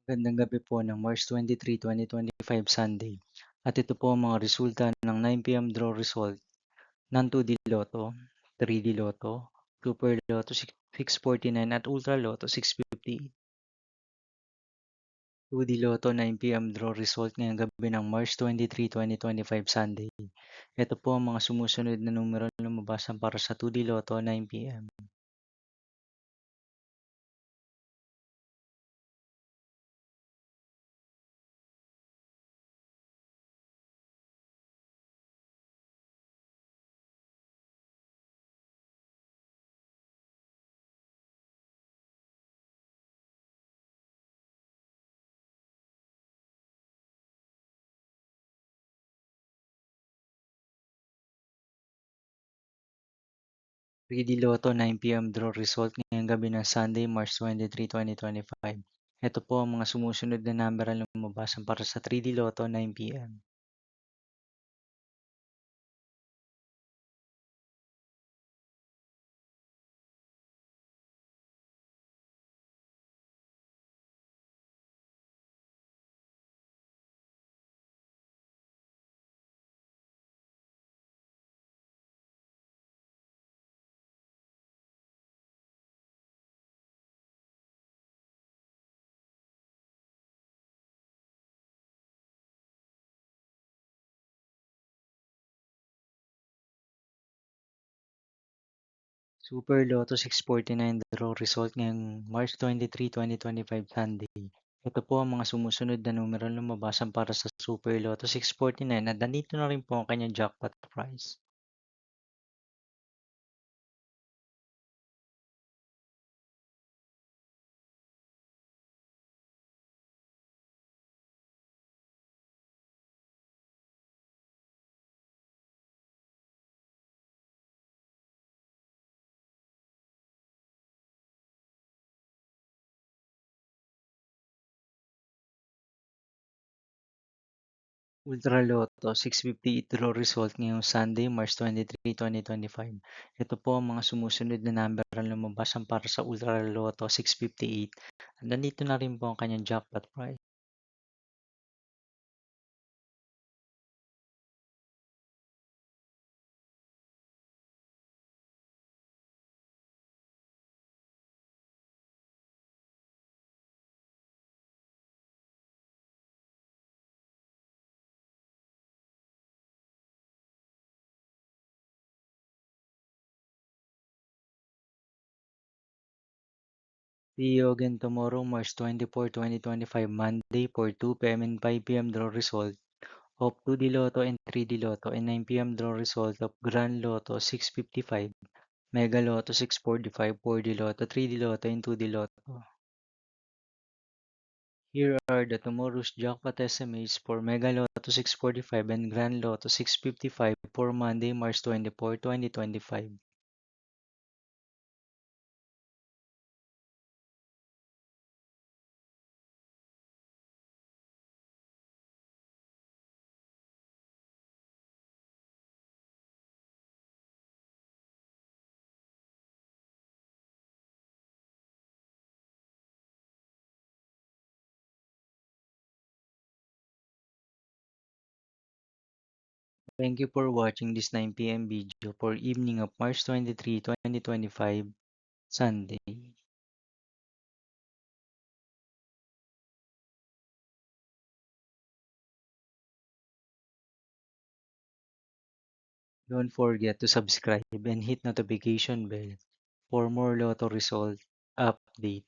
Magandang gabi po ng March 23, 2025 Sunday. At ito po ang mga resulta ng 9 p.m. draw result ng 2D Lotto, 3D Lotto, Super Lotto 649 at Ultra Lotto 650. 2D Lotto 9 p.m. draw result ngayong gabi ng March 23, 2025 Sunday. Ito po ang mga sumusunod na numero na lumabasan para sa 2D Lotto 9 p.m. 3D Lotto 9 p.m. draw result ngayong gabi ng Sunday, March 23, 2025. Ito po ang mga sumusunod na number ang lumabasan para sa 3D Lotto 9 p.m. Super Lotto 649 draw result ngayong March 23, 2025 Sunday. Ito po ang mga sumusunod na numero na lumabasan para sa Super Lotto 649 at nandito na rin po ang kanyang jackpot prize. Ultra Lotto 658 draw result ngayong Sunday, March 23, 2025. Ito po ang mga sumusunod na number ang lumabasan para sa Ultra Lotto 658 at nandito na rin po ang kanyang jackpot prize. See you again tomorrow, March 24, 2025, Monday for 2 p.m. and 5 p.m. draw result of 2D Lotto and 3D Lotto and 9 p.m. draw result of Grand Lotto 655, Mega Lotto 645, 4D Lotto, 3D Lotto, and 2D Lotto. Here are the tomorrow's jackpot estimates for Mega Lotto 645 and Grand Lotto 655 for Monday, March 24, 2025. Thank you for watching this 9 p.m. video for evening of March 23, 2025, Sunday. Don't forget to subscribe and hit notification bell for more Lotto result update.